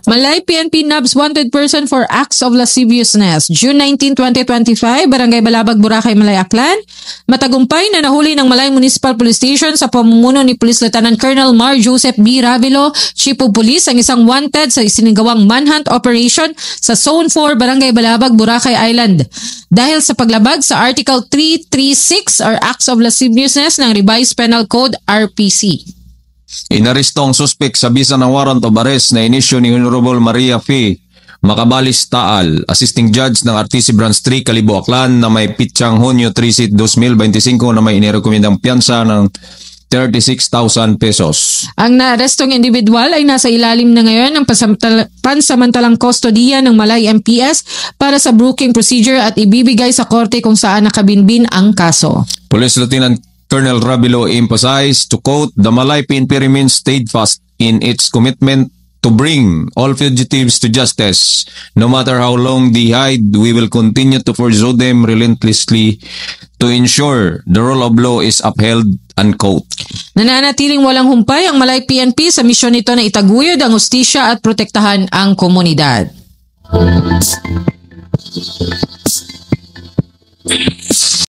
Malay PNP nabs wanted person for acts of lasciviousness. June 19, 2025, Barangay Balabag, Boracay, Malay, Aklan. Matagumpay na nahuli ng Malay Municipal Police Station sa pamumuno ni Police Lieutenant Colonel Mar Joseph B. Ravilo, Chief of Police, ang isang wanted sa isinagawang manhunt operation sa Zone 4, Barangay Balabag, Boracay Island. Dahil sa paglabag sa Article 336 or Acts of Lasciviousness ng Revised Penal Code RPC. Inaresto ang suspek sa bisa ng warrant of arrest na inisyo ni Honorable Maria F. Macabalis Taal, Assisting Judge ng RTC Branch 3, Kalibo, Aklan na may pitsang Hunyo 3 2025 na may inirekomendang piyansa ng 36,000 pesos. Ang naarestong individual ay nasa ilalim na ngayon ng pansamantalang kustodiya ng Malay MPS para sa brooking procedure at ibibigay sa korte kung saan nakabinbin ang kaso. Police Lieutenant Colonel Ravilo emphasized, to quote, "The Malay PNP remains steadfast in its commitment to bring all fugitives to justice. No matter how long they hide, we will continue to pursue them relentlessly to ensure the rule of law is upheld," unquote. Nananatiling walang humpay ang Malay PNP sa misyon nito na itaguyod ang hustisya at protektahan ang komunidad.